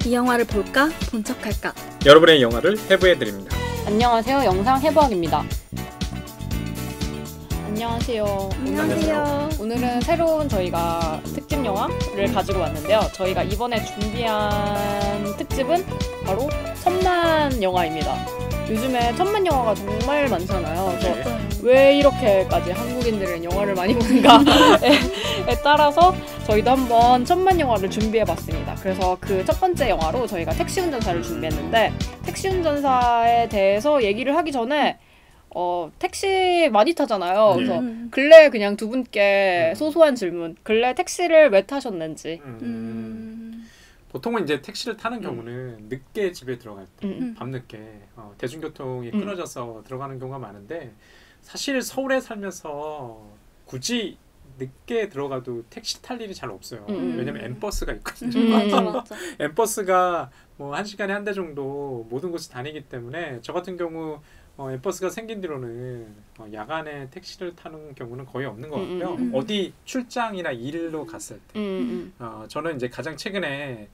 이 영화를 볼까? 본 척할까? 여러분의 영화를 해부해드립니다. 안녕하세요. 영상 해부학입니다. 안녕하세요. 안녕하세요. 오늘은 새로운 저희가 특집 영화를 가지고 왔는데요. 저희가 이번에 준비한 특집은 바로 천만 영화입니다. 요즘에 천만 영화가 정말 많잖아요. 그래서 왜 이렇게까지 한국인들은 영화를 많이 보는가에 따라서 저희도 한번 천만 영화를 준비해봤습니다. 그래서 그 첫 번째 영화로 저희가 택시운전사를 준비했는데, 택시운전사에 대해서 얘기를 하기 전에 택시 많이 타잖아요. 그래서 근래 그냥 두 분께 소소한 질문. 근래 택시를 왜 타셨는지. 보통은 이제 택시를 타는 경우는 늦게 집에 들어갈 때, 밤늦게 대중교통이 끊어져서 들어가는 경우가 많은데, 사실 서울에 살면서 굳이 늦게 들어가도 택시 탈 일이 잘 없어요. 왜냐면 N버스가 있거든요. 맞아. N버스가 뭐 1시간에 한 대 정도 모든 곳을 다니기 때문에, 저 같은 경우 N버스가 생긴 뒤로는 야간에 택시를 타는 경우는 거의 없는 것 같고요. 어디 출장이나 일로 갔을 때 저는 이제 가장 최근에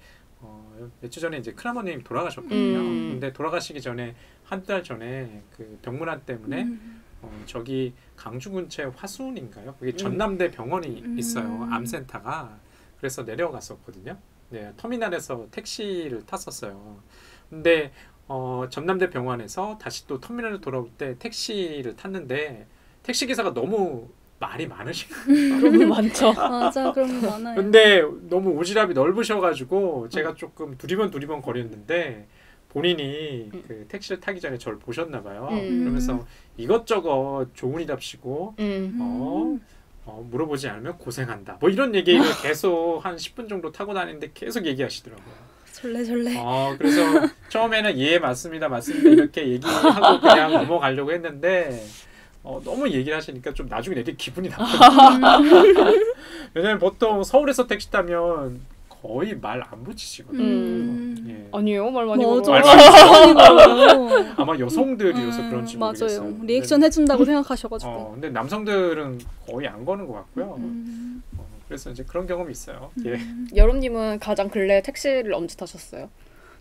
몇 주 전에 이제 큰아버님 돌아가셨거든요. 근데 돌아가시기 전에 한 달 전에 그 병문안 때문에 저기 강주 근처에 화순인가요? 그게 전남대 병원이 있어요. 암센터가. 그래서 내려갔었거든요. 네, 터미널에서 택시를 탔었어요. 근데 전남대 병원에서 다시 또 터미널로 돌아올 때 택시를 탔는데, 택시기사가 너무 말이 많으신 거예요. 너무 많죠. 맞아, 그런 거 많아요. 근데 너무 오지랖이 넓으셔가지고 제가 조금 두리번 거리는데, 본인이 그 택시를 타기 전에 저를 보셨나 봐요. 그러면서 이것저것 조은이답시고 물어보지 않으면 고생한다, 뭐 이런 얘기를 계속 한 10분 정도 타고 다니는데 계속 얘기하시더라고요. 절레. 그래서 처음에는 예 맞습니다 이렇게 얘기하고 그냥 넘어가려고 했는데 너무 얘기를 하시니까 좀 나중에 되게 기분이 나쁘더라고요. 왜냐면 보통 서울에서 택시 타면 거의 말 안 붙이시거든요. 예. 아니에요, 말 많이 아마 여성들이어서 그런지 모르겠어요. 맞아요. 리액션 해준다고 생각하셔가지고. 근데 남성들은 거의 안 거는 것 같고요. 그래서 이제 그런 경험이 있어요. 예. 여름님은 가장 근래 택시를 언제 타셨어요?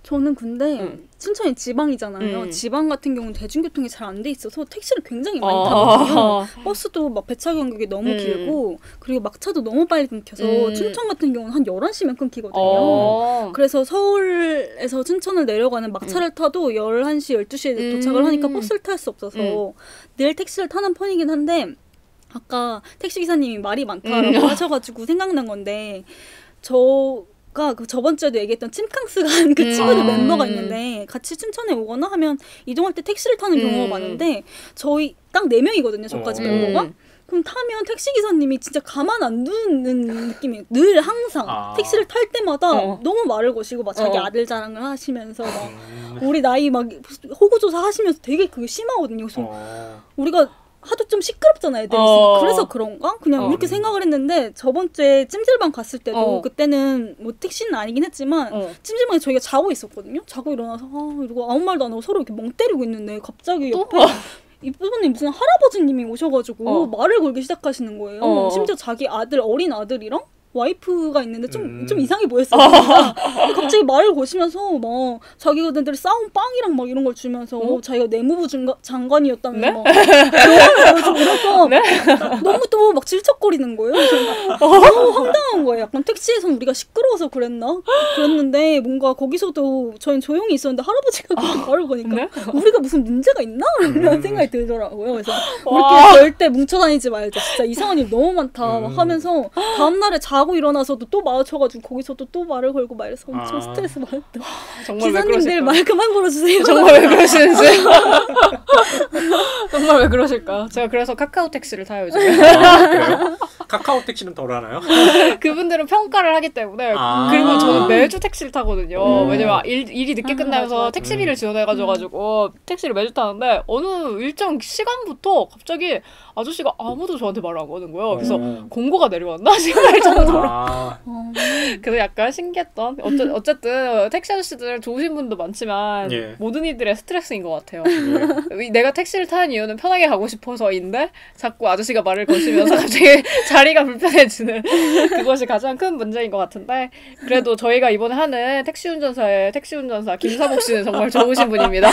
저는 근데 춘천이 지방이잖아요. 지방 같은 경우는 대중교통이 잘 안 돼 있어서 택시를 굉장히 많이 타거든요. 버스도 막 배차 간격이 너무 길고, 그리고 막차도 너무 빨리 끊겨서 춘천 같은 경우는 한 11시면 끊기거든요. 그래서 서울에서 춘천을 내려가는 막차를 타도 11시, 12시에 도착을 하니까 버스를 탈 수 없어서 늘 택시를 타는 편이긴 한데, 아까 택시기사님이 말이 많다라고 하셔가지고 생각난 건데, 그 저번 주에도 얘기했던 침캉스가 한 그 친구들 멤버가 있는데, 같이 춘천에 오거나 하면 이동할 때 택시를 타는 경우가 많은데, 저희 딱 4명이거든요, 저까지 멤버가. 그럼 타면 택시기사님이 진짜 가만 안 두는 느낌이에요. 늘 항상 택시를 탈 때마다 너무 말을 거시고 막 자기 아들 자랑을 하시면서 막 우리 나이 막 호구조사 하시면서 되게 그게 심하거든요. 그래서 우리가 하도 좀 시끄럽잖아, 애들이. 그래서 그런가? 그냥 이렇게 생각을 했는데, 저번 주에 찜질방 갔을 때도 그때는 뭐 택시는 아니긴 했지만 찜질방에 저희가 자고 있었거든요. 자고 일어나서 이러고 아무 말도 안 하고 서로 이렇게 멍 때리고 있는데, 갑자기 옆에 이분이 무슨 할아버지님이 오셔가지고 말을 걸기 시작하시는 거예요. 심지어 자기 아들, 어린 아들이랑 와이프가 있는데 좀 이상해 보였어요. 근데 갑자기 말을 거시면서 막 자기네들 싸운 빵이랑 막 이런 걸 주면서 자기가 내무부 장관이었다면서 막 좀 이러서 너무 또 막 질척거리는 거예요. 너무 황당한 거예요. 약간 택시에서는 우리가 시끄러워서 그랬는데 뭔가 거기서도 저희는 조용히 있었는데 할아버지가 그렇게 말을 거니까 우리가 무슨 문제가 있나? 라는 생각이 들더라고요. 그래서 우리끼리 절대 뭉쳐 다니지 말자. 진짜 이상한 일 너무 많다 막 하면서 다음날에 자고 일어나서도 또 마주쳐가지고 거기서도 또 말을 걸고 막 이래서 엄청 스트레스 받았다. 정말 기사님들 말 그만 걸어주세요. 정말 왜 그러시는지. 정말 왜 그러실까. 제가 그래서 카카오 택시를 타요, 요즘에. 그래요? 카카오 택시는 덜 하나요? 그분들은 평가를 하기 때문에. 그리고 저는 매주 택시를 타거든요. 왜냐면 일이 늦게 끝나면서 택시비를 지원해가지고 택시를 매주 타는데, 어느 일정 시간부터 갑자기 아저씨가 아무도 저한테 말을 안 거는 거예요. 그래서 공고가 내려왔나 생각할 정도로. 그래서 약간 신기했던. 어쨌든 택시 아저씨들 좋으신 분도 많지만 모든 이들의 스트레스인 것 같아요. 내가 택시를 타는 이유는 편하게 가고 싶어서인데 자꾸 아저씨가 말을 거시면서 갑자기 다리가 불편해지는 그것이 가장 큰 문제인 것 같은데 그래도 저희가 이번에 하는 택시운전사 김사복 씨는 정말 좋으신 분입니다.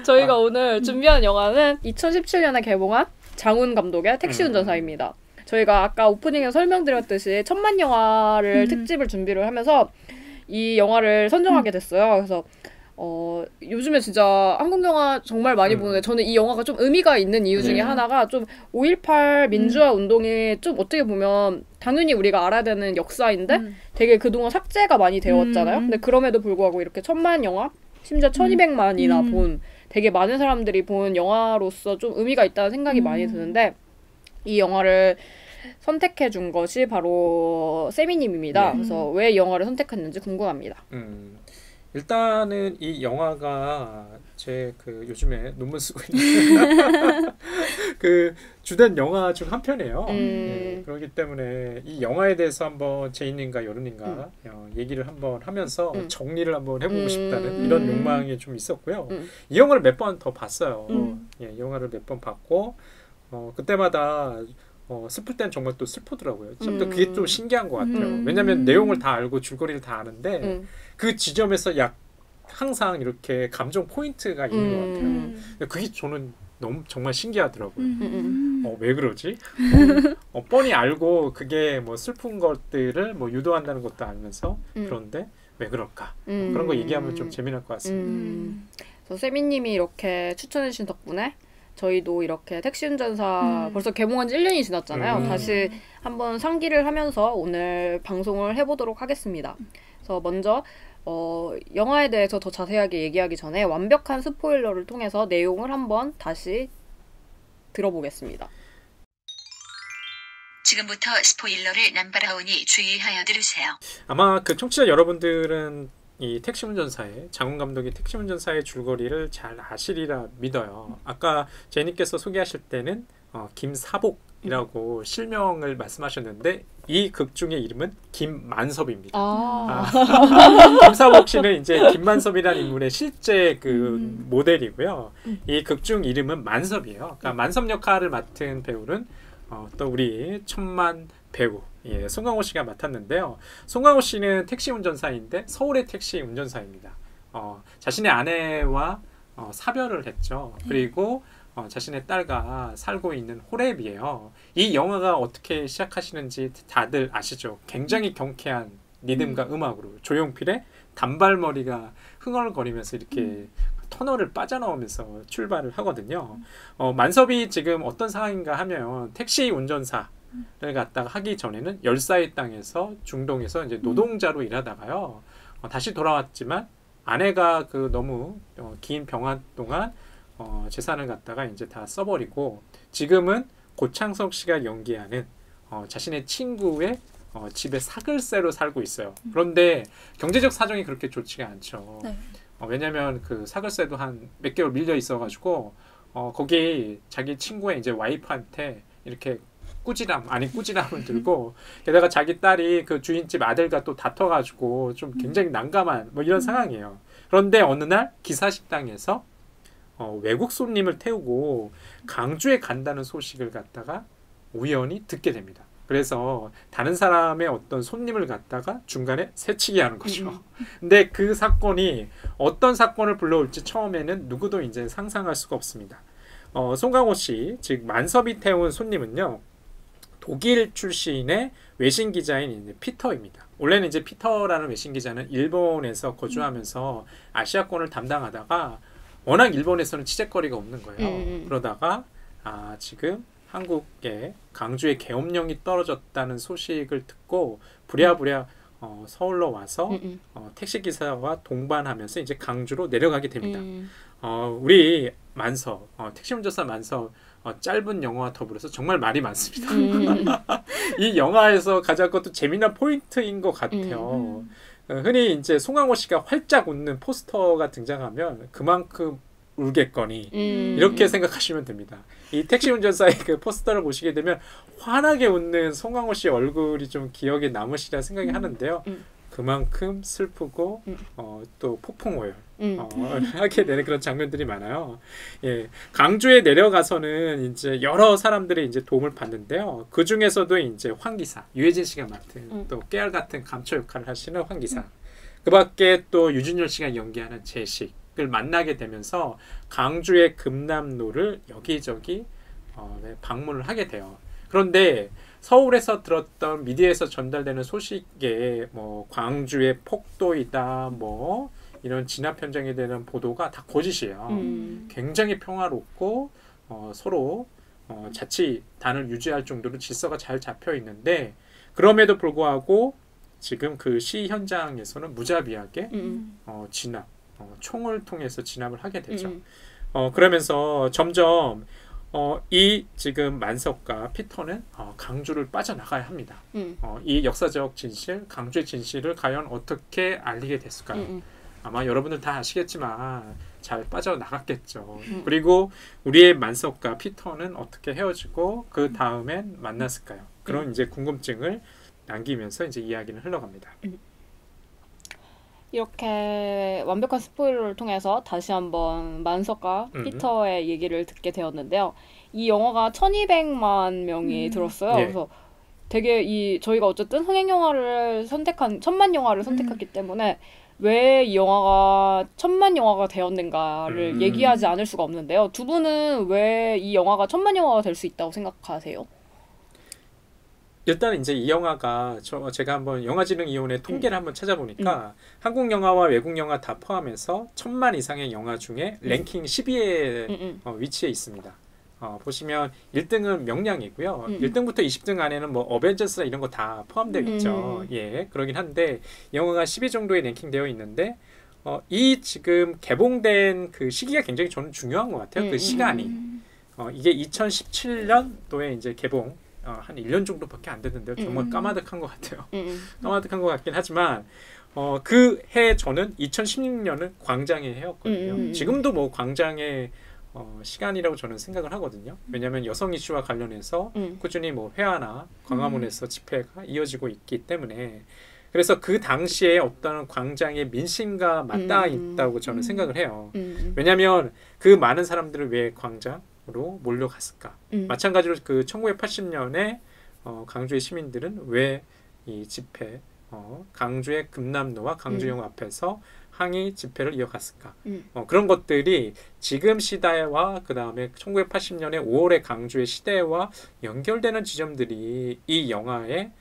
저희가 오늘 준비한 영화는 2017년에 개봉한 장훈 감독의 택시운전사입니다. 저희가 아까 오프닝에 설명드렸듯이 천만 영화를 특집을 준비를 하면서 이 영화를 선정하게 됐어요. 그래서 요즘에 진짜 한국 영화 정말 많이 보는데 저는 이 영화가 좀 의미가 있는 이유 중에 하나가 좀 5.18 민주화 운동이 좀 어떻게 보면 당연히 우리가 알아야 되는 역사인데 되게 그동안 삭제가 많이 되었잖아요. 근데 그럼에도 불구하고 이렇게 천만 영화 심지어 1200만이나 본 되게 많은 사람들이 본 영화로서 좀 의미가 있다는 생각이 많이 드는데 이 영화를 선택해 준 것이 바로 세미님입니다. 그래서 왜 이 영화를 선택했는지 궁금합니다. 일단은 이 영화가 제 그 요즘에 논문 쓰고 있는 그 주된 영화 중 한 편이에요. 그렇기 때문에 이 영화에 대해서 한번 제이님과 여름님과 얘기를 한번 하면서 정리를 한번 해보고 싶다는 이런 욕망이 좀 있었고요. 이 영화를 몇 번 더 봤어요. 이 영화를 몇 번 봤고 그때마다 슬플 땐 정말 또 슬프더라고요. 참 또 그게 좀 신기한 것 같아요. 왜냐하면 내용을 다 알고 줄거리를 다 아는데 그 지점에서 항상 이렇게 감정 포인트가 있는 것 같아요. 그게 저는 너무 정말 신기하더라고요. 왜 그러지? 뻔히 알고 그게 뭐 슬픈 것들을 뭐 유도한다는 것도 알면서 그런데 왜 그럴까? 그런 거 얘기하면 좀 재미날 것 같습니다. 그래서 세미님이 이렇게 추천해 주신 덕분에 저희도 이렇게 택시운전사 벌써 개봉한 지 1년이 지났잖아요. 다시 한번 상기를 하면서 오늘 방송을 해보도록 하겠습니다. 그래서 먼저 영화에 대해서 더 자세하게 얘기하기 전에 완벽한 스포일러를 통해서 내용을 한번 다시 들어보겠습니다. 지금부터 스포일러를 남발하오니 주의하여 들으세요. 아마 그 청취자 여러분들은 이 택시운전사의 장훈 감독이 택시운전사의 줄거리를 잘 아시리라 믿어요. 아까 제니께서 소개하실 때는 김사복이라고 실명을 말씀하셨는데 이 극 중의 이름은 김만섭입니다. 김사복 씨는 이제 김만섭이라는 인물의 실제 그 모델이고요. 이 극 중 이름은 만섭이에요. 그러니까 만섭 역할을 맡은 배우는 또 우리 천만 배우 송강호 씨가 맡았는데요. 송강호 씨는 택시 운전사인데 서울의 택시 운전사입니다. 자신의 아내와 사별을 했죠. 그리고 자신의 딸과 살고 있는 호랩이에요. 이 영화가 어떻게 시작하시는지 다들 아시죠? 굉장히 경쾌한 리듬과 음악으로 조용필의 단발머리가 흥얼거리면서 이렇게 터널을 빠져나오면서 출발을 하거든요. 만섭이 지금 어떤 상황인가 하면 택시 운전사를 갖다가 하기 전에는 열사의 땅에서 중동에서 이제 노동자로 일하다가요. 다시 돌아왔지만 아내가 그 너무 긴 병환 동안 재산을 갖다가 이제 다 써버리고 지금은 고창석 씨가 연기하는 자신의 친구의 집에 사글세로 살고 있어요. 그런데 경제적 사정이 그렇게 좋지가 않죠. 네. 왜냐면 그 사글세도 한 몇 개월 밀려 있어가지고 거기 자기 친구의 이제 와이프한테 이렇게 꾸지람을 들고 게다가 자기 딸이 그 주인집 아들과 또 다퉈가지고 좀 굉장히 난감한 뭐 이런 상황이에요. 그런데 어느 날 기사식당에서 외국 손님을 태우고 강주에 간다는 소식을 갖다가 우연히 듣게 됩니다. 그래서 다른 사람의 어떤 손님을 갖다가 중간에 새치기 하는 거죠. 근데 그 사건이 어떤 사건을 불러올지 처음에는 누구도 이제 상상할 수가 없습니다. 송강호 씨, 즉 만섭이 태운 손님은요. 독일 출신의 외신 기자인 이제 피터입니다. 원래는 이제 피터라는 외신 기자는 일본에서 거주하면서 아시아권을 담당하다가 워낙 일본에서는 취재거리가 없는 거예요. 그러다가 지금 한국의 강주에 계엄령이 떨어졌다는 소식을 듣고 부랴부랴 서울로 와서 택시기사와 동반하면서 이제 강주로 내려가게 됩니다. 우리 만섭, 택시운전사 만섭 짧은 영화와 더불어서 정말 말이 많습니다. 이 영화에서 가장 것도 재미난 포인트인 것 같아요. 흔히 이제 송강호 씨가 활짝 웃는 포스터가 등장하면 그만큼 울겠거니 이렇게 생각하시면 됩니다. 이 택시 운전사의 그 포스터를 보시게 되면 환하게 웃는 송강호 씨의 얼굴이 좀 기억에 남으시라 생각이 하는데요. 그만큼 슬프고 또 폭풍오열 하게 되는 그런 장면들이 많아요. 예, 강주에 내려가서는 이제 여러 사람들의 이제 도움을 받는데요. 그 중에서도 이제 황기사, 유해진 씨가 맡은 또 깨알 같은 감초 역할을 하시는 황기사, 그밖에 또 유준열 씨가 연기하는 제식을 만나게 되면서 강주의 금남로를 여기저기 방문을 하게 돼요. 그런데 서울에서 들었던 미디어에서 전달되는 소식에 뭐 광주의 폭도이다 뭐 이런 진압 현장에 대한 보도가 다 거짓이에요. 굉장히 평화롭고 서로 자치단을 유지할 정도로 질서가 잘 잡혀 있는데 그럼에도 불구하고 지금 그 시 현장에서는 무자비하게 진압, 총을 통해서 진압을 하게 되죠. 그러면서 점점 이 지금 만석과 피터는 강주를 빠져나가야 합니다. 이 역사적 진실, 강주의 진실을 과연 어떻게 알리게 됐을까요? 아마 여러분들 다 아시겠지만 잘 빠져나갔겠죠. 그리고 우리의 만석과 피터는 어떻게 헤어지고 그 다음엔 만났을까요? 그런 이제 궁금증을 남기면서 이제 이야기는 흘러갑니다. 이렇게 완벽한 스포일러를 통해서 다시 한번 만석과 피터의 얘기를 듣게 되었는데요. 이 영화가 1200만 명이 들었어요. 예. 그래서 되게 저희가 어쨌든 흥행 영화를 선택한 천만 영화를 선택했기 때문에 왜 이 영화가 천만 영화가 되었는가를 얘기하지 않을 수가 없는데요. 두 분은 왜 이 영화가 천만 영화가 될 수 있다고 생각하세요? 일단 이제 이 영화가 제가 한번 영화진흥위원회 통계를 한번 찾아보니까 한국 영화와 외국 영화 다 포함해서 1000만 이상의 영화 중에 랭킹 10위에 위치해 있습니다. 보시면 1등은 명량이고요. 1등부터 20등 안에는 뭐 어벤져스나 이런 거 다 포함되어 있죠. 예, 그러긴 한데 영화가 10위 정도에 랭킹되어 있는데 이 지금 개봉된 그 시기가 굉장히 저는 중요한 것 같아요. 그 시간이 이게 2017년도에 이제 개봉 한 1년 정도밖에 안 됐는데요. 정말 까마득한 것 같아요. 까마득한 것 같긴 하지만 그 해 저는 2016년은 광장의 해였거든요. 지금도 뭐 광장의 시간이라고 저는 생각을 하거든요. 왜냐하면 여성 이슈와 관련해서 꾸준히 뭐 회화나 광화문에서 집회가 이어지고 있기 때문에 그래서 그 당시에 어떤 광장의 민심과 맞닿아 있다고 저는 생각을 해요. 왜냐하면 그 많은 사람들을 왜 광장으로 몰려갔을까? 마찬가지로 그 1980년에 강주의 시민들은 왜 이 집회 강주의 금남로와 강주영 앞에서 항의 집회를 이어갔을까? 그런 것들이 지금 시대와 그 다음에 1980년에 5월의 강주의 시대와 연결되는 지점들이 이 영화의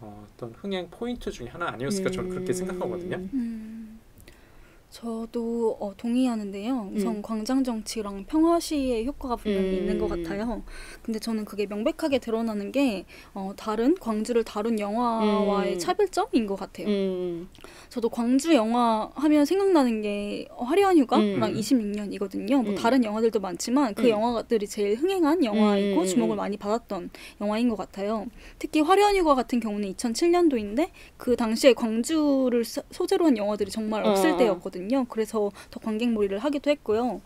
어떤 흥행 포인트 중에 하나 아니었을까 저는 그렇게 생각하거든요. 저도 동의하는데요. 우선 광장 정치랑 평화 시위의 효과가 분명히 있는 것 같아요. 근데 저는 그게 명백하게 드러나는 게 다른 광주를 다룬 영화와의 차별점인 것 같아요. 저도 광주 영화 하면 생각나는 게 화려한 휴가랑 26년이거든요. 뭐 다른 영화들도 많지만 그 영화들이 제일 흥행한 영화이고 주목을 많이 받았던 영화인 것 같아요. 특히 화려한 휴가 같은 경우는 2007년도인데 그 당시에 광주를 소재로 한 영화들이 정말 없을 때였거든요. 그래서 더 관객몰이를 하기도 했고요.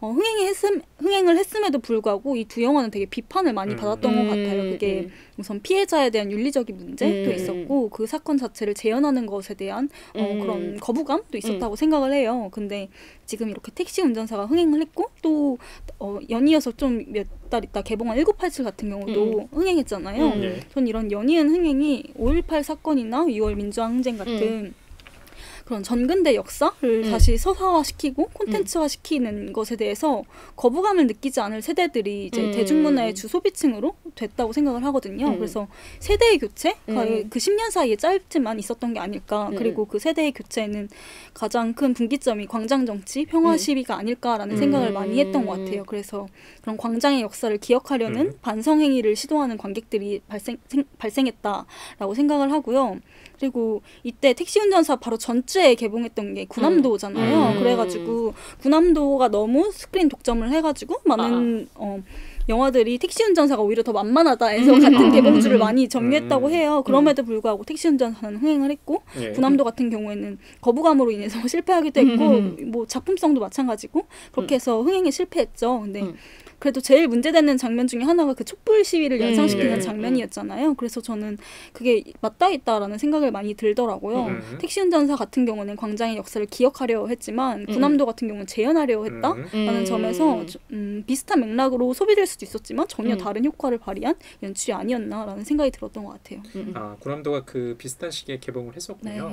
흥행을 했음에도 불구하고 이 두 영화는 되게 비판을 많이 받았던 것 같아요. 그게 우선 피해자에 대한 윤리적인 문제도 있었고 그 사건 자체를 재현하는 것에 대한 그런 거부감도 있었다고 생각을 해요. 근데 지금 이렇게 택시 운전사가 흥행을 했고 또 연이어서 좀 몇 달 있다 개봉한 1987 같은 경우도 흥행했잖아요. 전 이런 연이은 흥행이 5.18 사건이나 6월 민주항쟁 같은 그런 전근대 역사를 다시 서사화시키고 콘텐츠화시키는 것에 대해서 거부감을 느끼지 않을 세대들이 이제 대중문화의 주 소비층으로 됐다고 생각을 하거든요. 그래서 세대의 교체가 그 10년 사이에 짧지만 있었던 게 아닐까. 그리고 그 세대의 교체는 가장 큰 분기점이 광장정치, 평화 시위가 아닐까라는 생각을 많이 했던 것 같아요. 그래서 그런 광장의 역사를 기억하려는 반성행위를 시도하는 관객들이 발생했다라고 생각을 하고요. 그리고 이때 택시 운전사 바로 전주에 개봉했던 게 구남도잖아요. 그래가지고 구남도가 너무 스크린 독점을 해가지고 많은 영화들이 택시 운전사가 오히려 더 만만하다 해서 같은 개봉주를 많이 점유했다고 해요. 그럼에도 불구하고 택시 운전사는 흥행을 했고 구남도 같은 경우에는 거부감으로 인해서 실패하기도 했고 뭐 작품성도 마찬가지고 그렇게 해서 흥행에 실패했죠. 근데 그래도 제일 문제되는 장면 중에 하나가 그 촛불 시위를 연상시키는 예. 장면이었잖아요. 그래서 저는 그게 맞닿아 있다라는 생각을 많이 들더라고요. 택시 운전사 같은 경우는 광장의 역사를 기억하려 했지만 군함도 같은 경우는 재현하려 했다라는 점에서 비슷한 맥락으로 소비될 수도 있었지만 전혀 다른 효과를 발휘한 연출이 아니었나라는 생각이 들었던 것 같아요. 아, 군함도가 그 비슷한 시기에 개봉을 했었군요.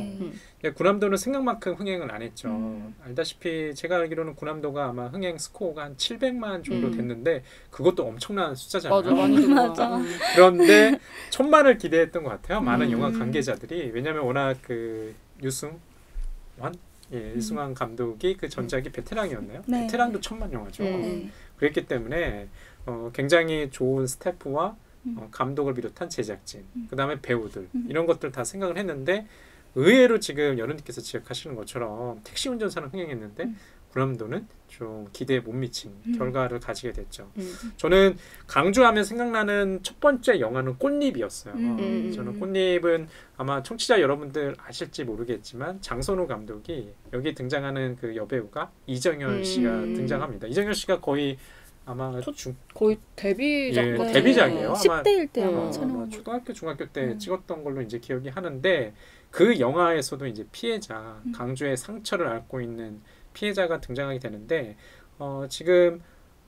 네. 군함도는 생각만큼 흥행은 안 했죠. 알다시피 제가 알기로는 군함도가 아마 흥행 스코어가 한 700만 정도 됐는데 그것도 엄청난 숫자잖아요. 맞아, 많이 맞아. 그런데 1000만을 기대했던 것 같아요. 많은 영화 관계자들이. 왜냐하면 워낙 그 유승환 유승환 감독이 그 전작이 베테랑이었나요? 네. 베테랑도 1000만 영화죠. 그랬기 때문에 굉장히 좋은 스태프와 감독을 비롯한 제작진, 그 다음에 배우들 이런 것들 다 생각을 했는데 의외로 지금 여러분께서 지적하시는 것처럼 택시 운전사는 흥행했는데 군함도는 좀 기대에 못 미친 결과를 가지게 됐죠. 저는 강주하면 생각나는 첫 번째 영화는 꽃잎이었어요. 저는 꽃잎은 아마 청취자 여러분들 아실지 모르겠지만 장선우 감독이 여기 등장하는 그 여배우가 이정열 씨가 등장합니다. 이정열 씨가 거의 아마 거의 데뷔작 예, 데뷔작이에요. 10대일 때 아마 아마 촬영. 초등학교 중학교 때 찍었던 걸로 이제 기억이 하는데 그 영화에서도 이제 피해자 강주의 상처를 앓고 있는 피해자가 등장하게 되는데 지금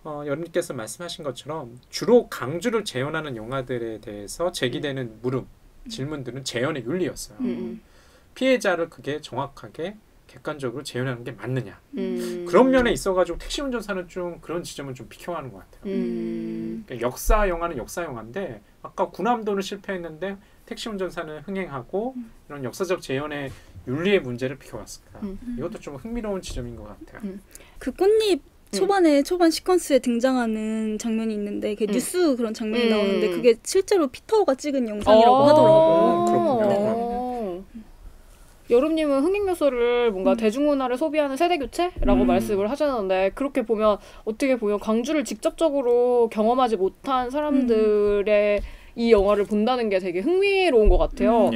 여러분께서 말씀하신 것처럼 주로 강주를 재현하는 영화들에 대해서 제기되는 질문들은 재현의 윤리였어요. 피해자를 그게 정확하게 객관적으로 재현하는 게 맞느냐. 그런 면에 있어가지고 택시 운전사는 좀 그런 지점은 좀 비켜가는 것 같아요. 그러니까 역사 영화는 역사 영화인데 아까 군함도는 실패했는데 택시 운전사는 흥행하고 이런 역사적 재현의 윤리의 문제를 비켜왔습니다. 이것도 좀 흥미로운 지점인 것 같아요. 그 꽃잎 초반 시퀀스에 등장하는 장면이 있는데 그 뉴스 그런 장면이 나오는데 그게 실제로 피터가 찍은 영상이라고 하더라고요. 그렇군요. 여름님은 흥행 요소를 뭔가 대중문화를 소비하는 세대 교체라고 말씀을 하셨는데 그렇게 보면 어떻게 보면 강주를 직접적으로 경험하지 못한 사람들의 이 영화를 본다는 게 되게 흥미로운 것 같아요.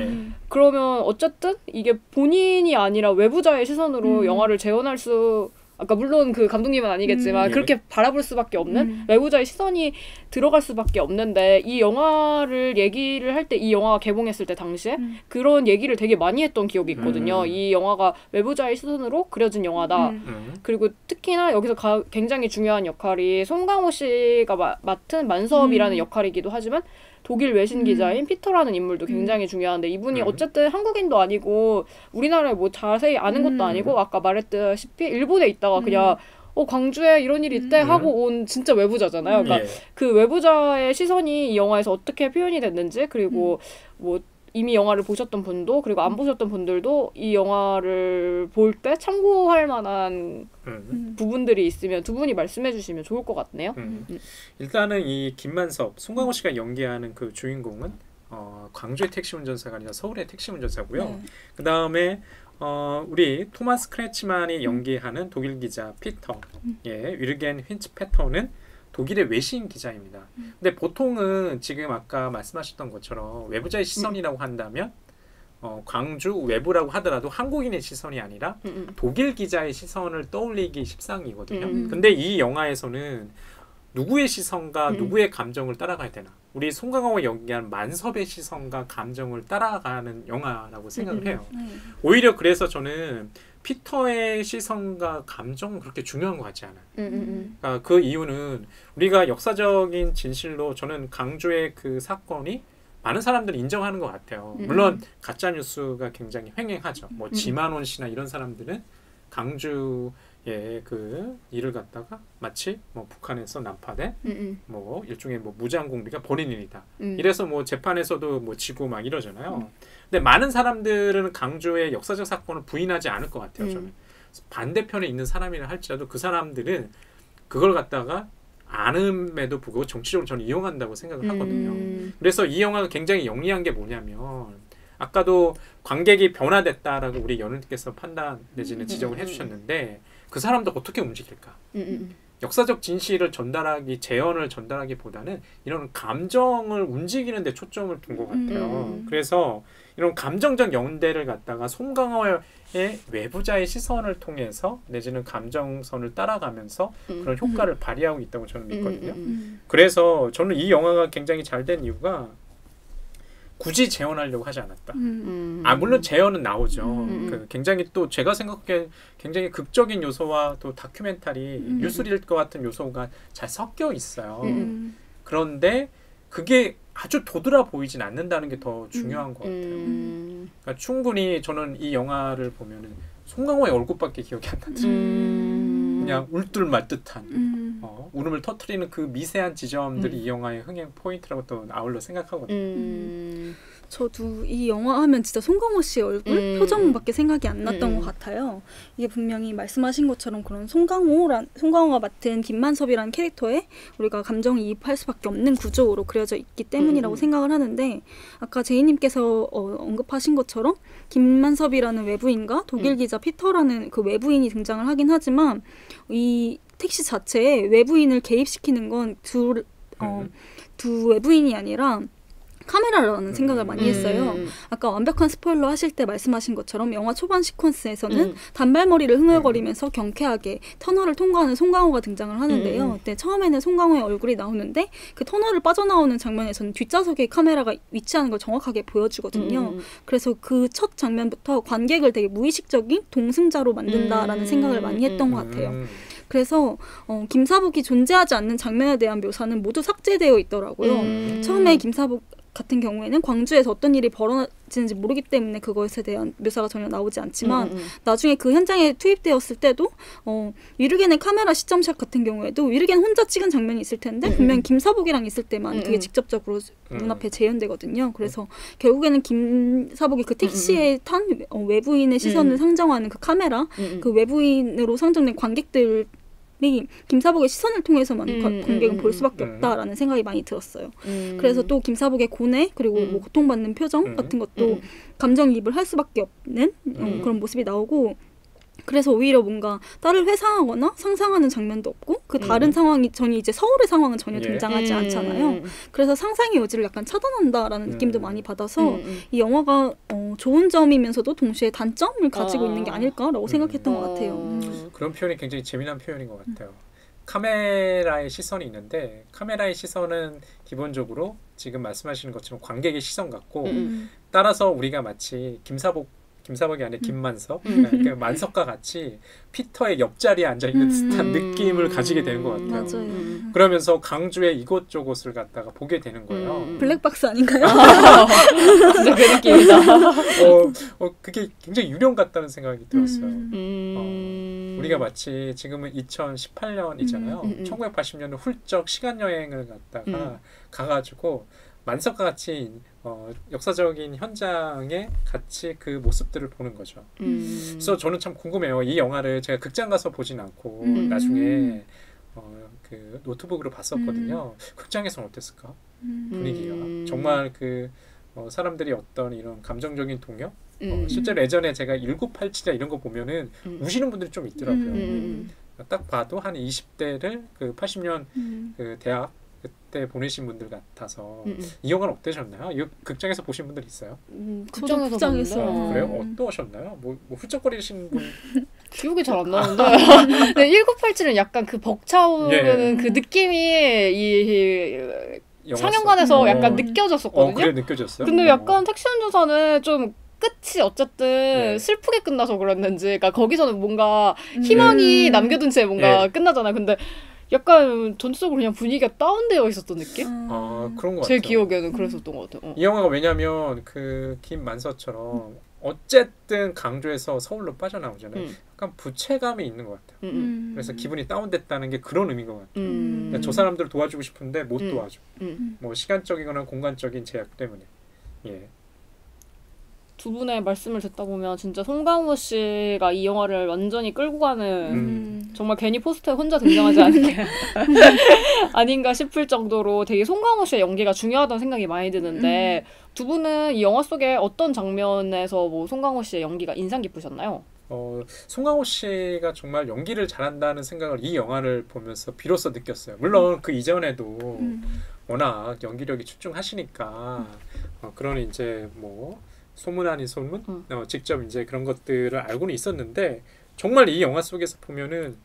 그러면 어쨌든 이게 본인이 아니라 외부자의 시선으로 영화를 재현할 수 아까 물론 그 감독님은 아니겠지만 그렇게 바라볼 수밖에 없는 외부자의 시선이 들어갈 수밖에 없는데 이 영화를 얘기를 할 때 이 영화가 개봉했을 때 당시에 그런 얘기를 되게 많이 했던 기억이 있거든요. 이 영화가 외부자의 시선으로 그려진 영화다. 그리고 특히나 여기서 굉장히 중요한 역할이 송강호 씨가 맡은 만섭이라는 역할이기도 하지만 독일 외신 기자인 피터라는 인물도 굉장히 중요한데 이분이 어쨌든 한국인도 아니고 우리나라에 뭐 자세히 아는 것도 아니고 아까 말했다시피 일본에 있다가 그냥 광주에 이런 일이 있대 하고 온 진짜 외부자잖아요. 그러니까 그 외부자의 시선이 이 영화에서 어떻게 표현이 됐는지 그리고 뭐 이미 영화를 보셨던 분도 그리고 안 보셨던 분들도 이 영화를 볼 때 참고할 만한 부분들이 있으면 두 분이 말씀해 주시면 좋을 것 같네요. 일단은 이 김만섭, 송강호 씨가 연기하는 그 주인공은 광주의 택시 운전사가 아니라 서울의 택시 운전사고요. 그 다음에 우리 토마스 크레치만이 연기하는 독일 기자 피터, 위르겐 힌츠페터는 독일의 외신 기자입니다. 근데 보통은 지금 아까 말씀하셨던 것처럼 외부자의 시선이라고 한다면 광주 외부라고 하더라도 한국인의 시선이 아니라 독일 기자의 시선을 떠올리기 십상이거든요. 근데 이 영화에서는 누구의 시선과 누구의 감정을 따라가야 되나? 우리 송강호가 연기한 만섭의 시선과 감정을 따라가는 영화라고 생각을 해요. 오히려 그래서 저는 피터의 시선과 감정은 그렇게 중요한 것 같지 않아요. 그러니까 그 이유는 우리가 역사적인 진실로 저는 강주의 그 사건이 많은 사람들이 인정하는 것 같아요. 물론 가짜 뉴스가 굉장히 횡행하죠. 뭐 지만원 씨나 이런 사람들은 강주의 그 일을 갖다가 마치 뭐 북한에서 난파된 뭐 일종의 뭐 무장 공비가 벌인 일이다. 이래서 뭐 재판에서도 뭐 지고 막 이러잖아요. 근데 많은 사람들은 강주의 역사적 사건을 부인하지 않을 것 같아요. 저는 반대편에 있는 사람이라 할지라도 그 사람들은 그걸 갖다가 아름에도 불구하고 정치적으로 저는 이용한다고 생각을 하거든요. 그래서 이 영화가 굉장히 영리한 게 뭐냐면 아까도 관객이 변화됐다라고 우리 연우님께서 판단 내지는 지적을 해주셨는데 그 사람도 어떻게 움직일까? 역사적 진실을 재현을 전달하기보다는 이런 감정을 움직이는 데 초점을 둔 것 같아요. 그래서 이런 감정적 연대를 갖다가 송강호의 외부자의 시선을 통해서 내지는 감정선을 따라가면서 그런 효과를 발휘하고 있다고 저는 믿거든요. 그래서 저는 이 영화가 굉장히 잘 된 이유가 굳이 재현하려고 하지 않았다. 물론 재현은 나오죠. 그 굉장히 또 제가 생각하기에 굉장히 극적인 요소와 또 다큐멘터리 유술일 것 같은 요소가 잘 섞여 있어요. 그런데 그게 아주 도드라 보이진 않는다는 게 더 중요한 것 같아요. 그러니까 충분히 저는 이 영화를 보면은 송강호의 얼굴밖에 기억이 안 나죠. 그냥 울듯말듯한 울음을 터뜨리는 그 미세한 지점들이 이 영화의 흥행 포인트라고 또 아울러 생각하거든요. 저도 이 영화 하면 진짜 송강호 씨의 얼굴 표정밖에 생각이 안 났던 것 같아요. 이게 분명히 말씀하신 것처럼 그런 송강호가 맡은 김만섭이라는 캐릭터에 우리가 감정이입할 수밖에 없는 구조로 그려져 있기 때문이라고 생각을 하는데 아까 제이님께서 언급하신 것처럼 김만섭이라는 외부인과 독일 기자 피터라는 그 외부인이 등장을 하긴 하지만 이 택시 자체에 외부인을 개입시키는 건 두 외부인이 아니라 카메라라는 생각을 많이 했어요. 아까 완벽한 스포일러 하실 때 말씀하신 것처럼 영화 초반 시퀀스에서는 단발머리를 흥얼거리면서 경쾌하게 터널을 통과하는 송강호가 등장을 하는데요. 그때 처음에는 송강호의 얼굴이 나오는데 그 터널을 빠져나오는 장면에서는 뒷좌석에 카메라가 위치하는 걸 정확하게 보여주거든요. 그래서 그 첫 장면부터 관객을 되게 무의식적인 동승자로 만든다라는 생각을 많이 했던 것 같아요. 그래서 김사복이 존재하지 않는 장면에 대한 묘사는 모두 삭제되어 있더라고요. 처음에 김사복 같은 경우에는 광주에서 어떤 일이 벌어지는지 모르기 때문에 그것에 대한 묘사가 전혀 나오지 않지만 나중에 그 현장에 투입되었을 때도 위르겐의 카메라 시점샷 같은 경우에도 위르겐 혼자 찍은 장면이 있을 텐데 분명히 김사복이랑 있을 때만 그게 직접적으로 눈앞에 재현되거든요. 그래서 결국에는 김사복이 그 택시에 탄 외부인의 시선을 상정하는 그 카메라 그 외부인으로 상정된 관객들 김사복의 시선을 통해서만 관객은 볼 수밖에 없다라는 생각이 많이 들었어요. 그래서 또 김사복의 고뇌 그리고 뭐 고통받는 표정 같은 것도 감정이입을 할 수밖에 없는 그런 모습이 나오고 그래서 오히려 뭔가 딸을 회상하거나 상상하는 장면도 없고 그 다른 상황이 전혀 이제 서울의 상황은 전혀 등장하지 않잖아요. 그래서 상상의 여지를 약간 차단한다라는 느낌도 많이 받아서 이 영화가 좋은 점이면서도 동시에 단점을 가지고 있는 게 아닐까라고 생각했던 것 같아요. 그런 표현이 굉장히 재미난 표현인 것 같아요. 카메라의 시선이 있는데 카메라의 시선은 기본적으로 지금 말씀하시는 것처럼 관객의 시선 같고 따라서 우리가 마치 김사복이 아니라 김만석 그러니까 만석과 같이 피터의 옆자리에 앉아있는 듯한 느낌을 가지게 되는 것 같아요. 맞아요. 그러면서 강주의 이곳저곳을 갖다가 보게 되는 거예요. 블랙박스 아닌가요? 진짜 그 느낌이다. 그게 굉장히 유령 같다는 생각이 들었어요. 우리가 마치 지금은 2018년이잖아요. 1980년에 훌쩍 시간여행을 갔다가 가가지고 만석과 같이 역사적인 현장에 같이 그 모습들을 보는 거죠. 그래서 저는 참 궁금해요. 이 영화를 제가 극장 가서 보진 않고 나중에 그 노트북으로 봤었거든요. 극장에서는 어땠을까? 분위기가 정말 그 사람들이 어떤 이런 감정적인 동요? 실제로 예전에 제가 1987 이런 거 보면은 우시는 분들이 좀 있더라고요. 딱 봐도 한 20대를 그 80년 그 대학 그때 보내신 분들 같아서 이 영화는 어떠셨나요? 이 극장에서 보신 분들 있어요? 극장에서 그래요? 어떠셨나요? 뭐 훌쩍거리신 분 기억이 잘 안 나는데 네, 1987은 약간 그 벅차오르는 그 느낌이 이 상영관에서 약간 느껴졌었거든요. 그래 느껴졌어요? 근데 약간 택시운전사는 좀 끝이 어쨌든 슬프게 끝나서 그랬는지 그러니까 거기서는 뭔가 희망이 남겨둔 채 뭔가 끝나잖아. 근데 약간 전체적으로 그냥 분위기가 다운되어 있었던 느낌? 그런 것 같아요. 제 기억에는 그랬었던 것 같아요. 이 영화가 왜냐면 그 김만서처럼 어쨌든 강조해서 서울로 빠져나오잖아요. 약간 부채감이 있는 것 같아요. 그래서 기분이 다운됐다는 게 그런 의미인 것 같아요. 그러니까 저 사람들을 도와주고 싶은데 못 도와줘. 뭐 시간적이거나 공간적인 제약 때문에. 두 분의 말씀을 듣다 보면 진짜 송강호 씨가 이 영화를 완전히 끌고 가는 정말 괜히 포스터에 혼자 등장하지 않은 게 아닌가 싶을 정도로 되게 송강호 씨의 연기가 중요하다는 생각이 많이 드는데 두 분은 이 영화 속에 어떤 장면에서 뭐 송강호 씨의 연기가 인상 깊으셨나요? 송강호 씨가 정말 연기를 잘한다는 생각을 이 영화를 보면서 비로소 느꼈어요. 물론 그 이전에도 워낙 연기력이 출중하시니까 그런 이제 뭐 소문 아닌 소문 직접 이제 그런 것들을 알고는 있었는데 정말 이 영화 속에서 보면은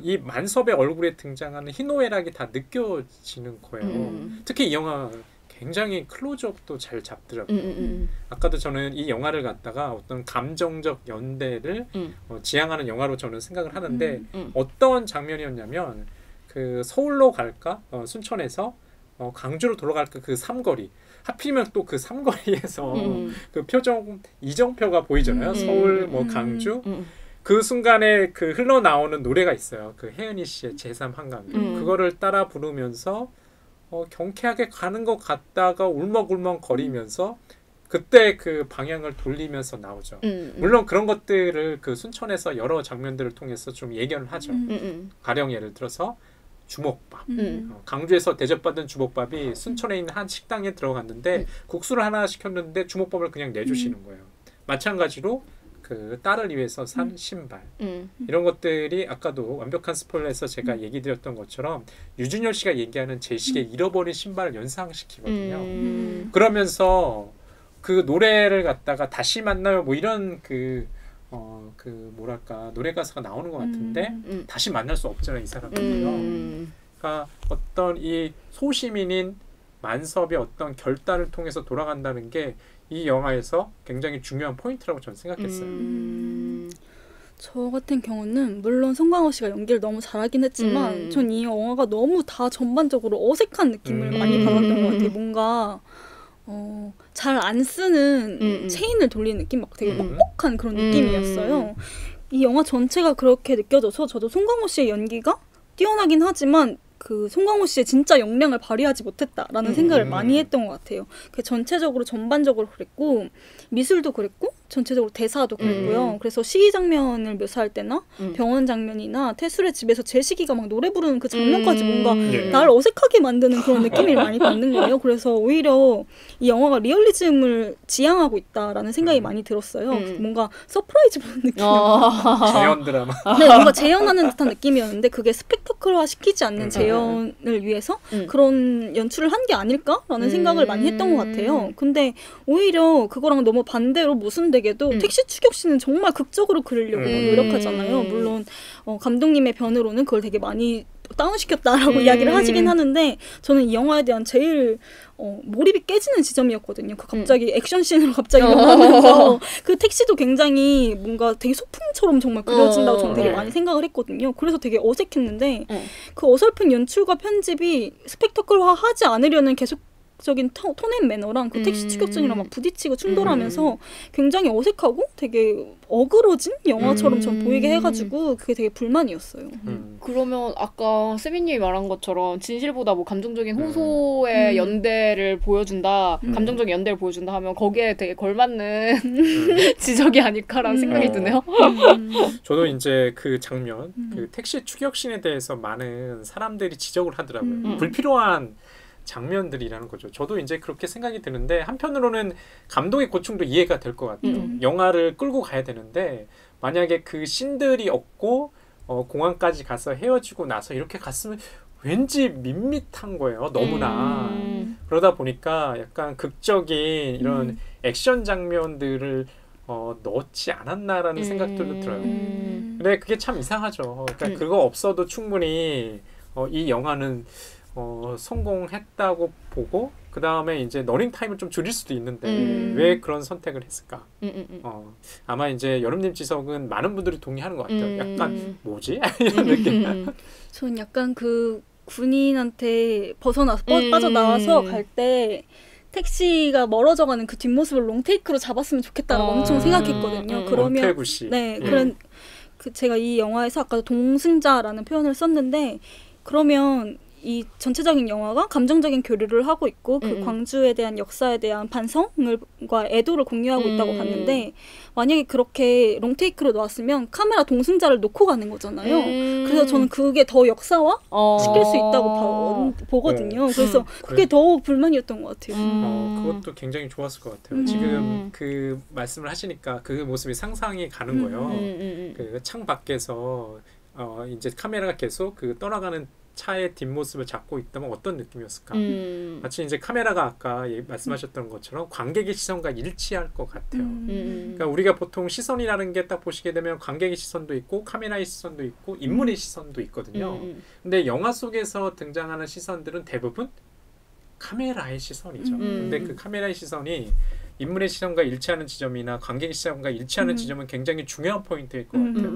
이 만섭의 얼굴에 등장하는 희노애락이 다 느껴지는 거예요. 특히 이 영화 굉장히 클로즈업도 잘 잡더라고요. 아까도 저는 이 영화를 갖다가 어떤 감정적 연대를 지향하는 영화로 저는 생각을 하는데 어떤 장면이었냐면 그 서울로 갈까? 순천에서 강주로 돌아갈까? 그 삼거리. 하필이면 또 그 삼거리에서 그 표정 이정표가 보이잖아요. 서울 뭐 강주. 그 순간에 그 흘러나오는 노래가 있어요. 그 혜은이 씨의 제3 한강뷰. 그거를 따라 부르면서 경쾌하게 가는 것 같다가 울먹울먹 거리면서 그때 그 방향을 돌리면서 나오죠. 물론 그런 것들을 그 순천에서 여러 장면들을 통해서 좀 예견을 하죠. 가령 예를 들어서 주먹밥. 강주에서 대접받은 주먹밥이 순천에 있는 한 식당에 들어갔는데 국수를 하나 시켰는데 주먹밥을 그냥 내주시는 거예요. 마찬가지로 그 딸을 위해서 산 신발 이런 것들이 아까도 완벽한 스포일러에서 제가 얘기 드렸던 것처럼 유준열 씨가 얘기하는 제식의 잃어버린 신발을 연상시키거든요. 그러면서 그 노래를 갖다가 다시 만나요 뭐 이런 그 뭐랄까 노래 가사가 나오는 것 같은데 다시 만날 수 없잖아요 이 사람들이요. 그러니까 어떤 이 소시민인 만섭의 어떤 결단을 통해서 돌아간다는 게 이 영화에서 굉장히 중요한 포인트라고 저는 생각했어요. 저 같은 경우는 물론 송강호 씨가 연기를 너무 잘하긴 했지만 전 이 영화가 너무 다 전반적으로 어색한 느낌을 많이 받았던 것 같아요. 뭔가 잘 안 쓰는 체인을 돌리는 느낌? 막 되게 뻑뻑한 그런 느낌이었어요. 이 영화 전체가 그렇게 느껴져서 저도 송강호 씨의 연기가 뛰어나긴 하지만 그 송강호 씨의 진짜 역량을 발휘하지 못했다라는 생각을 많이 했던 것 같아요. 전체적으로 전반적으로 그랬고 미술도 그랬고 전체적으로 대사도 그랬고요. 그래서 시위 장면을 묘사할 때나 병원 장면이나 태술의 집에서 제식이가 막 노래 부르는 그 장면까지 뭔가 날 어색하게 만드는 그런 느낌을 많이 받는 거예요. 그래서 오히려 이 영화가 리얼리즘을 지향하고 있다라는 생각이 많이 들었어요. 뭔가 서프라이즈 보는 느낌. 재현 드라마. 네, 뭔가 재현하는 듯한 느낌이었는데 그게 스펙터클화 시키지 않는 재현을 위해서 그런 연출을 한 게 아닐까라는 생각을 많이 했던 것 같아요. 근데 오히려 그거랑 너무 반대로 모순되게도 택시 추격신은 정말 극적으로 그리려고 노력하잖아요. 물론 감독님의 변으로는 그걸 되게 많이 다운시켰다라고 이야기를 하시긴 하는데 저는 이 영화에 대한 제일 몰입이 깨지는 지점이었거든요. 그 갑자기 액션씬으로 갑자기 나오면서 그 택시도 굉장히 뭔가 되게 소품처럼 정말 그려진다고 저는 되게 많이 생각을 했거든요. 그래서 되게 어색했는데 그 어설픈 연출과 편집이 스펙터클화하지 않으려는 계속적인 톤앤 매너랑 그 택시 추격전이랑 막 부딪히고 충돌하면서 굉장히 어색하고 되게 어그러진 영화처럼 전 보이게 해가지고 그게 되게 불만이었어요. 그러면 아까 세빈님이 말한 것처럼 진실보다 뭐 감정적인 호소의 연대를 보여준다, 감정적인 연대를 보여준다 하면 거기에 되게 걸맞는 지적이 아닐까라는 생각이 드네요. 저도 이제 그 장면, 그 택시 추격신에 대해서 많은 사람들이 지적을 하더라고요. 불필요한 장면들이라는 거죠. 저도 이제 그렇게 생각이 드는데 한편으로는 감독의 고충도 이해가 될 것 같아요. 영화를 끌고 가야 되는데 만약에 그 씬들이 없고 공항까지 가서 헤어지고 나서 이렇게 갔으면 왠지 밋밋한 거예요. 너무나. 그러다 보니까 약간 극적인 이런 액션 장면들을 넣지 않았나라는 생각들도 들어요. 근데 그게 참 이상하죠. 그러니까 그거 없어도 충분히 이 영화는 성공했다고 보고 그 다음에 이제 러닝 타임을 좀 줄일 수도 있는데 왜 그런 선택을 했을까? 아마 이제 여름님 지석은 많은 분들이 동의하는 것 같아요. 약간 뭐지? 이런 느낌. 저는 약간 그 군인한테 벗어나서 빠져나와서 갈 때 택시가 멀어져가는 그 뒷모습을 롱테이크로 잡았으면 좋겠다라고 엄청 생각했거든요. 그러면 태구 씨. 네, 그런 제가 이 영화에서 아까 동승자라는 표현을 썼는데 그러면 이 전체적인 영화가 감정적인 교류를 하고 있고 그 광주에 대한 역사에 대한 반성과 애도를 공유하고 있다고 봤는데 만약에 그렇게 롱테이크로 나왔으면 카메라 동승자를 놓고 가는 거잖아요. 그래서 저는 그게 더 역사화 시킬 수 있다고 보거든요. 그래서 그게 더 불만이었던 것 같아요. 그것도 굉장히 좋았을 것 같아요. 지금 그 말씀을 하시니까 그 모습이 상상이 가는 거예요. 그 창 밖에서 이제 카메라가 계속 그 떠나가는 차의 뒷모습을 잡고 있다면 어떤 느낌이었을까? 마치 이제 카메라가 아까 말씀하셨던 것처럼 관객의 시선과 일치할 것 같아요. 그러니까 우리가 보통 시선이라는 게 딱 보시게 되면 관객의 시선도 있고 카메라의 시선도 있고 인물의 시선도 있거든요. 근데 영화 속에서 등장하는 시선들은 대부분 카메라의 시선이죠. 근데 그 카메라의 시선이 인물의 시선과 일치하는 지점이나 관객의 시선과 일치하는 지점은 굉장히 중요한 포인트일 것 같아요.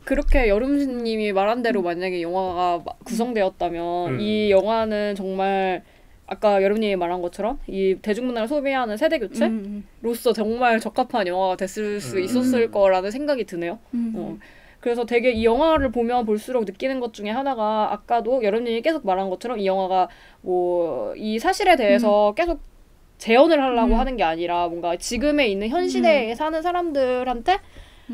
그렇게 여름님이 말한 대로 만약에 영화가 구성되었다면 이 영화는 정말 아까 여름님이 말한 것처럼 이 대중문화를 소비하는 세대 교체로서 정말 적합한 영화가 됐을 수 있었을 거라는 생각이 드네요. 그래서 되게 이 영화를 보면 볼수록 느끼는 것 중에 하나가 아까도 여름님이 계속 말한 것처럼 이 영화가 뭐 이 사실에 대해서 계속 재현을 하려고 하는 게 아니라 뭔가 지금에 있는 현 시대에 사는 사람들한테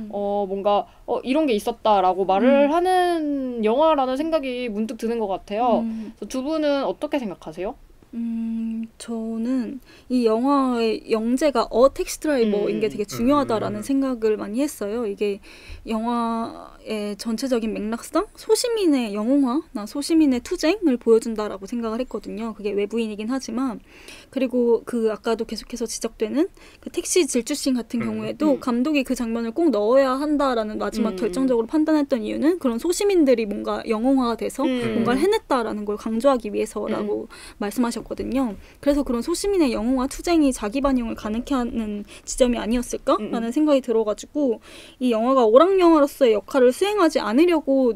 뭔가 이런 게 있었다라고 말을 하는 영화라는 생각이 문득 드는 것 같아요. 두 분은 어떻게 생각하세요? 저는 이 영화의 영재가 택시 드라이버인 게 되게 중요하다라는 생각을 많이 했어요. 이게 영화의 전체적인 맥락상 소시민의 영웅화나 소시민의 투쟁을 보여준다라고 생각을 했거든요. 그게 외부인이긴 하지만 그리고 그 아까도 계속해서 지적되는 그 택시 질주씬 같은 경우에도 감독이 그 장면을 꼭 넣어야 한다라는 마지막 결정적으로 판단했던 이유는 그런 소시민들이 뭔가 영웅화가 돼서 뭔가를 해냈다라는 걸 강조하기 위해서라고 말씀하셨거든요. 그래서 그런 소시민의 영웅화 투쟁이 자기 반영을 가능케 하는 지점이 아니었을까라는 생각이 들어가지고 이 영화가 오락 영화로서의 역할을 수행하지 않으려고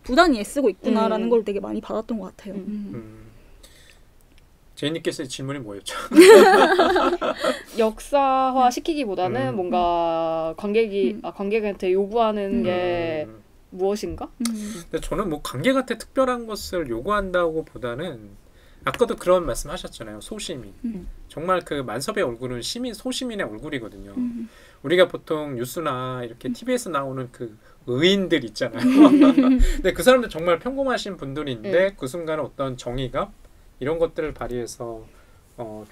부단히 애쓰고 있구나라는 걸 되게 많이 받았던 것 같아요. 제이님께서의 질문이 뭐였죠? 역사화 시키기보다는 뭔가 관객한테 요구하는 게 무엇인가? 근데 저는 뭐 관객한테 특별한 것을 요구한다고 보다는 아까도 그런 말씀하셨잖아요. 소시민. 정말 그 만섭의 얼굴은 소시민의 얼굴이거든요. 우리가 보통 뉴스나 이렇게 TV에서 나오는 그 의인들 있잖아요. 근데 그 사람들 정말 평범하신 분들인데 그 순간에 어떤 정의감 이런 것들을 발휘해서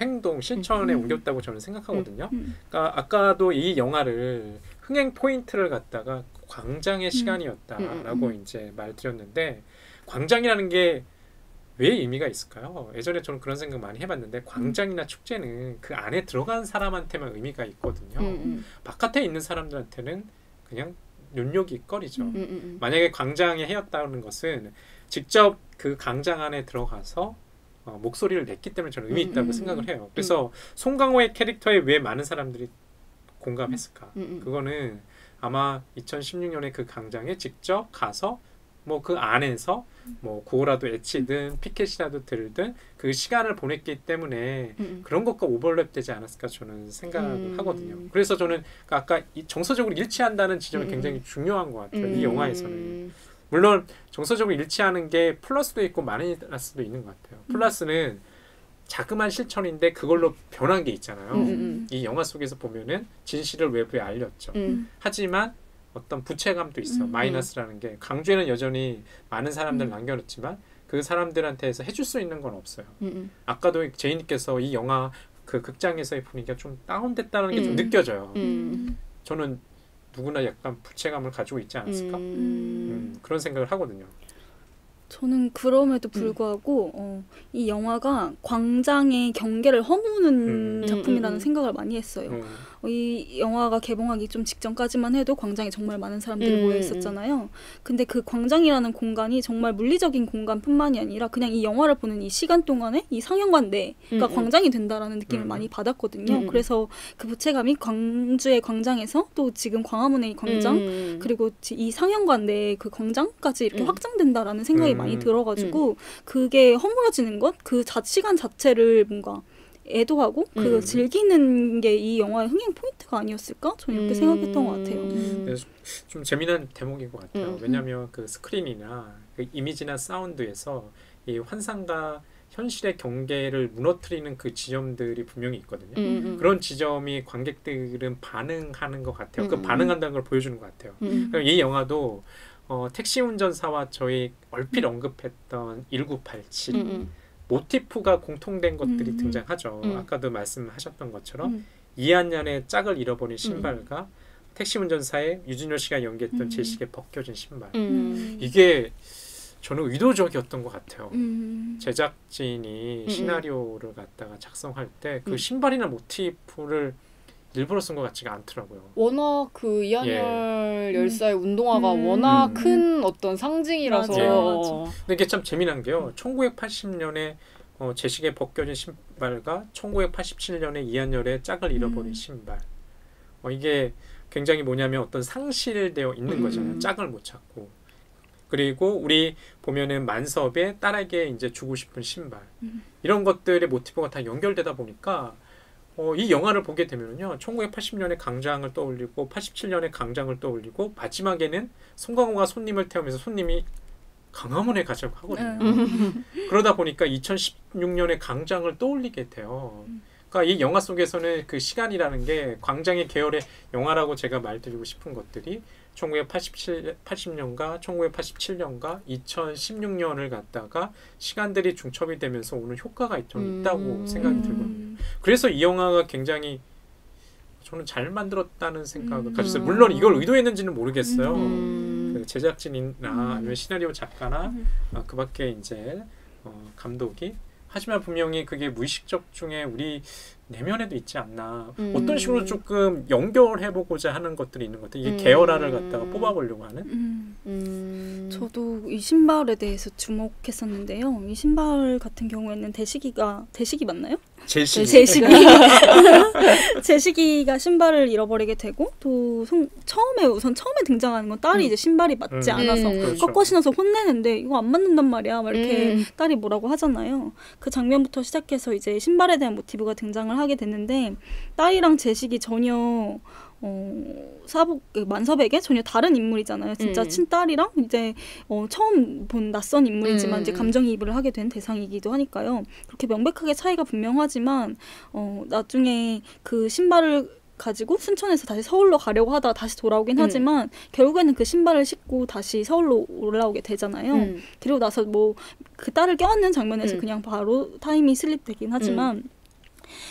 행동, 실천에 옮겼다고 저는 생각하거든요. 그러니까 아까도 이 영화를 흥행 포인트를 갖다가 광장의 시간이었다라고 이제 말드렸는데 광장이라는 게 왜 의미가 있을까요? 예전에 저는 그런 생각 많이 해봤는데 광장이나 축제는 그 안에 들어간 사람한테만 의미가 있거든요. 바깥에 있는 사람들한테는 그냥 눈요깃거리죠. 만약에 광장에 해였다는 것은 직접 그 광장 안에 들어가서 목소리를 냈기 때문에 저는 의미 있다고 생각을 해요. 그래서 송강호의 캐릭터에 왜 많은 사람들이 공감했을까? 그거는 아마 2016년에 그 광장에 직접 가서 뭐 그 안에서 뭐 구호라도 외치든 피켓이라도 들든 그 시간을 보냈기 때문에 그런 것과 오버랩되지 않았을까 저는 생각을 하거든요. 그래서 저는 아까 정서적으로 일치한다는 지점이 굉장히 중요한 것 같아요. 이 영화에서는. 물론 정서적으로 일치하는 게 플러스도 있고 마이너스도 있는 것 같아요. 플러스는 자그마한 실천인데 그걸로 변한 게 있잖아요. 이 영화 속에서 보면은 진실을 외부에 알렸죠. 하지만 어떤 부채감도 있어. 마이너스라는 게 광주에는 여전히 많은 사람들 남겨놓지만 그 사람들한테서 해줄 수 있는 건 없어요. 아까도 제이님께서 이 영화 그 극장에서의 분위기가 좀 다운됐다는 게 좀 느껴져요. 저는 누구나 약간 부채감을 가지고 있지 않았을까? 그런 생각을 하거든요. 저는 그럼에도 불구하고 이 영화가 광장의 경계를 허무는 작품이라는 생각을 많이 했어요. 이 영화가 개봉하기 좀 직전까지만 해도 광장에 정말 많은 사람들이 모여 있었잖아요. 근데 그 광장이라는 공간이 정말 물리적인 공간뿐만이 아니라 그냥 이 영화를 보는 이 시간 동안에 이 상영관 내가 광장이 된다라는 느낌을 많이 받았거든요. 그래서 그 부채감이 광주의 광장에서 또 지금 광화문의 광장 그리고 이 상영관 내의 그 광장까지 이렇게 확장된다라는 생각이 많이 들어가지고 그게 허물어지는 것, 그 시간 자체를 뭔가 애도하고 그 즐기는 게 이 영화의 흥행 포인트가 아니었을까? 저는 이렇게 생각했던 것 같아요. 좀 재미난 대목인 것 같아요. 왜냐하면 그 스크린이나 그 이미지나 사운드에서 이 환상과 현실의 경계를 무너뜨리는 그 지점들이 분명히 있거든요. 그런 지점이 관객들은 반응하는 것 같아요. 그 반응한다는 걸 보여주는 것 같아요. 이 영화도 택시 운전사와 저희 얼핏 언급했던 1987 모티프가 공통된 것들이 등장하죠. 아까도 말씀하셨던 것처럼 이한년의 짝을 잃어버린 신발과 택시 운전사의 유진열 씨가 연기했던 제식의 벗겨진 신발. 이게 저는 의도적이었던 것 같아요. 제작진이 시나리오를 갖다가 작성할 때 그 신발이나 모티프를 일부러 쓴 것 같지가 않더라고요. 워낙 그 이한열 열사의 운동화가 워낙 큰 어떤 상징이라서. 맞아. 근데 이게 참 재미난 게요. 1980년에 제식의 벗겨진 신발과 1987년에 이한열의 짝을 잃어버린 신발. 이게 굉장히 뭐냐면 어떤 상실되어 있는 거잖아요. 짝을 못 찾고. 그리고 우리 보면은 만섭의 딸에게 이제 주고 싶은 신발. 이런 것들의 모티브가 다 연결되다 보니까 이 영화를 보게 되면요. 1980년에 강장을 떠올리고 87년에 강장을 떠올리고 마지막에는 송강호가 손님을 태우면서 손님이 강화문에 가자고 하거든요. 그러다 보니까 2016년에 강장을 떠올리게 돼요. 그러니까 이 영화 속에서는 그 시간이라는 게 광장의 계열의 영화라고 제가 말드리고 싶은 것들이 1980년과 1987년과 2016년을 갖다가 시간들이 중첩이 되면서 오는 효과가 좀 있다고 생각이 들거든요. 그래서 이 영화가 굉장히 저는 잘 만들었다는 생각을 가졌어요. 물론 이걸 의도했는지는 모르겠어요. 그 제작진이나 아니면 시나리오 작가나 그 밖에 이제 감독이 하지만 분명히 그게 무의식적 중에 우리 내면에도 있지 않나. 어떤 식으로 조금 연결해보고자 하는 것들이 있는 것 같아요. 이게 계열화를 갖다가 뽑아보려고 하는. 저도 이 신발에 대해서 주목했었는데요. 이 신발 같은 경우에는 대식이 맞나요? 제식이가 신발을 잃어버리게 되고 또 처음에 등장하는 건 딸이 이제 신발이 맞지 않아서 그렇죠. 꺾어 신어서 혼내는데 이거 안 맞는단 말이야. 막 이렇게 딸이 뭐라고 하잖아요. 그 장면부터 시작해서 이제 신발에 대한 모티브가 등장을 하게 됐는데 딸이랑 제식이 전혀 만섭에게 전혀 다른 인물이잖아요. 진짜 친딸이랑 이제 처음 본 낯선 인물이지만 이제 감정이입을 하게 된 대상이기도 하니까요. 그렇게 명백하게 차이가 분명하지만 나중에 그 신발을 가지고 순천에서 다시 서울로 가려고 하다가 다시 돌아오긴 하지만 결국에는 그 신발을 신고 다시 서울로 올라오게 되잖아요. 그리고 나서 뭐 그 딸을 껴안는 장면에서 그냥 바로 타임이 슬립되긴 하지만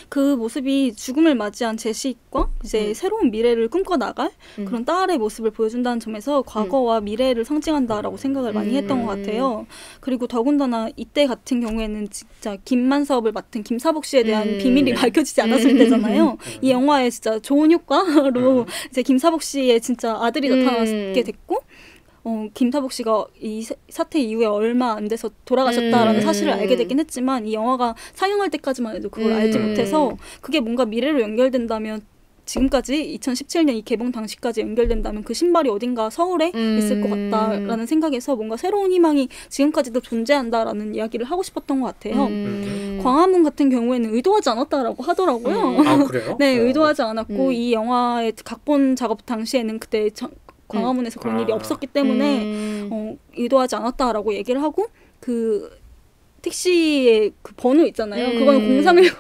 그 모습이 죽음을 맞이한 제식과 이제 새로운 미래를 꿈꿔나갈 그런 딸의 모습을 보여준다는 점에서 과거와 미래를 상징한다라고 생각을 많이 했던 것 같아요. 그리고 더군다나 이때 같은 경우에는 진짜 김만섭을 맡은 김사복 씨에 대한 비밀이 밝혀지지 않았을 때잖아요. 이 영화에 진짜 좋은 효과로 이제 김사복 씨의 진짜 아들이 나타나게 됐고 김사복 씨가 이 사태 이후에 얼마 안 돼서 돌아가셨다라는 사실을 알게 되긴 했지만 이 영화가 상영할 때까지만 해도 그걸 알지 못해서 그게 뭔가 미래로 연결된다면 지금까지 2017년 이 개봉 당시까지 연결된다면 그 신발이 어딘가 서울에 있을 것 같다라는 생각에서 뭔가 새로운 희망이 지금까지도 존재한다라는 이야기를 하고 싶었던 것 같아요. 광화문 같은 경우에는 의도하지 않았다라고 하더라고요. 아, 그래요? 네, 의도하지 않았고 이 영화의 각본 작업 당시에는 그때 광화문에서 그런 일이 없었기 때문에 의도하지 않았다라고 얘기를 하고 그 택시의 그 번호 있잖아요. 그거는 031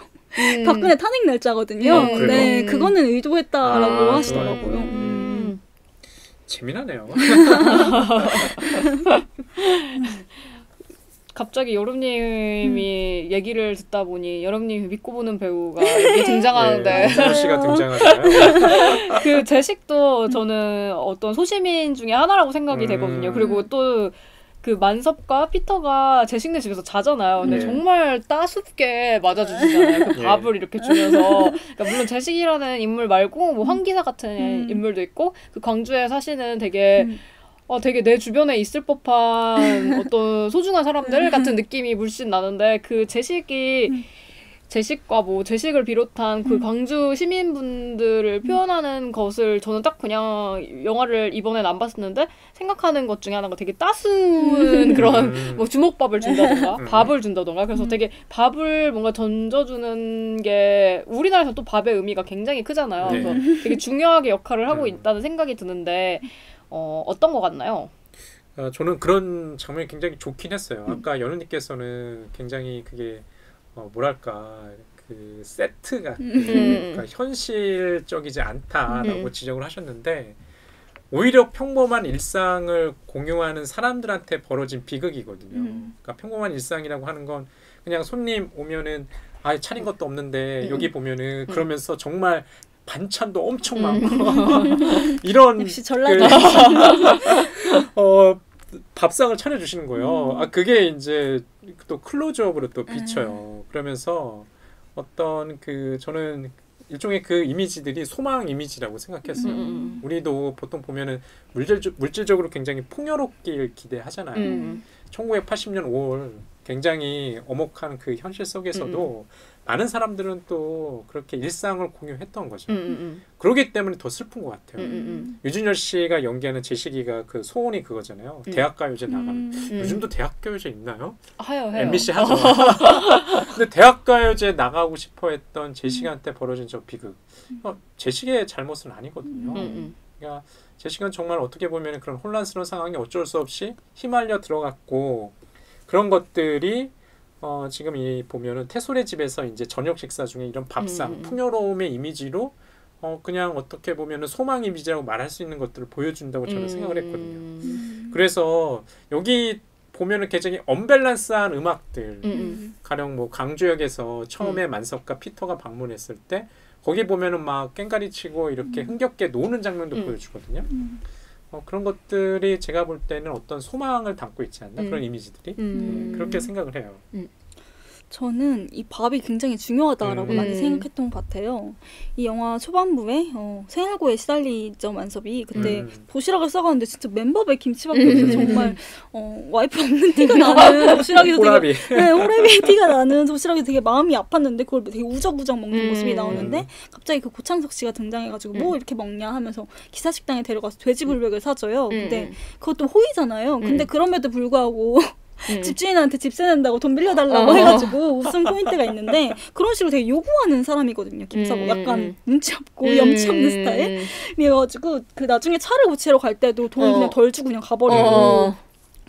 박근혜 탄핵 날짜거든요. 네, 그거는 의도했다라고 하시더라고요. 재미나네요. 갑자기 여름님이 얘기를 듣다 보니 여름님이 믿고 보는 배우가 여기 등장하는데 이준호 씨가 등장하잖아요. 그 제식도 저는 어떤 소시민 중에 하나라고 생각이 되거든요. 그리고 또 그 만섭과 피터가 제식네 집에서 자잖아요. 근데 정말 따숩게 맞아주시잖아요. 그 밥을 이렇게 주면서. 그러니까 물론 제식이라는 인물 말고 뭐 황기사 같은 인물도 있고 그 광주에 사시는 되게 내 주변에 있을 법한 어떤 소중한 사람들 같은 느낌이 물씬 나는데 그 제식과 뭐 제식을 비롯한 그 광주 시민분들을 표현하는 것을 저는 딱 그냥 영화를 이번엔 안 봤었는데 생각하는 것 중에 하나가 되게 따스운 그런 뭐 주먹밥을 준다던가 밥을 준다던가 그래서 되게 밥을 뭔가 던져주는 게 우리나라에서 또 밥의 의미가 굉장히 크잖아요. 그래서 되게 중요하게 역할을 하고 있다는 생각이 드는데 어떤 것 같나요? 저는 그런 장면이 굉장히 좋긴 했어요. 아까 연우님께서는 굉장히 그게 뭐랄까 그 세트가 그러니까 현실적이지 않다라고 지적을 하셨는데 오히려 평범한 일상을 공유하는 사람들한테 벌어진 비극이거든요. 그러니까 평범한 일상이라고 하는 건 그냥 손님 오면은 차린 것도 없는데 여기 보면은 그러면서 정말 반찬도 엄청 많고 이런 역시 전라도 밥상을 차려주시는 거예요. 그게 이제 또 클로즈업으로 또 비쳐요. 그러면서 어떤 저는 일종의 그 이미지들이 소망 이미지라고 생각했어요. 우리도 보통 보면은 물질적으로 굉장히 풍요롭길 기대하잖아요. 1980년 5월 굉장히 엄혹한 그 현실 속에서도 많은 사람들은 또 그렇게 일상을 공유했던 거죠. 그러기 때문에 더 슬픈 것 같아요. 유준열 씨가 연기하는 제시기가 그 소원이 그거잖아요. 대학가요제 나가는. 요즘도 대학가요제 있나요? 해요. MBC 하죠. 근데 대학가요제 나가고 싶어 했던 제시기한테 벌어진 저 비극. 제시기의 잘못은 아니거든요. 그러니까 제시기는 정말 어떻게 보면 그런 혼란스러운 상황에 어쩔 수 없이 휘말려 들어갔고 그런 것들이 지금 이 보면은 태솔의 집에서 이제 저녁 식사 중에 이런 밥상, 풍요로움의 이미지로 그냥 어떻게 보면은 소망 이미지라고 말할 수 있는 것들을 보여준다고 저는 생각을 했거든요. 그래서 여기 보면은 굉장히 언밸런스한 음악들, 가령 뭐 강주역에서 처음에 만석과 피터가 방문했을 때 거기 보면은 막 깽가리 치고 이렇게 흥겹게 노는 장면도 보여주거든요. 그런 것들이 제가 볼 때는 어떤 소망을 담고 있지 않나 그런 이미지들이 그렇게 생각을 해요. 저는 이 밥이 굉장히 중요하다라고 많이 생각했던 것 같아요. 이 영화 초반부에 생활고에 시달리죠 만섭이. 그때 도시락을 싸가는데 진짜 맨밥에 김치밖에 없어서 정말 와이프 없는 티가 나는 도시락에서 호라비. 되게 호라비 티가 나는 도시락이 되게 마음이 아팠는데 그걸 되게 우적우적 먹는 모습이 나오는데 갑자기 그 고창석 씨가 등장해가지고 뭐 이렇게 먹냐 하면서 기사식당에 데려가서 돼지불백을 사줘요. 근데 그것도 호의잖아요. 근데 그럼에도 불구하고 집주인한테 집세 낸다고 돈 빌려달라고 해가지고 웃음 포인트가 있는데 그런 식으로 되게 요구하는 사람이거든요. 김사고 약간 눈치 없고 염치 없는 스타일이어가지고 그 나중에 차를 고치러 갈 때도 돈 그냥 덜 주고 그냥 가버리고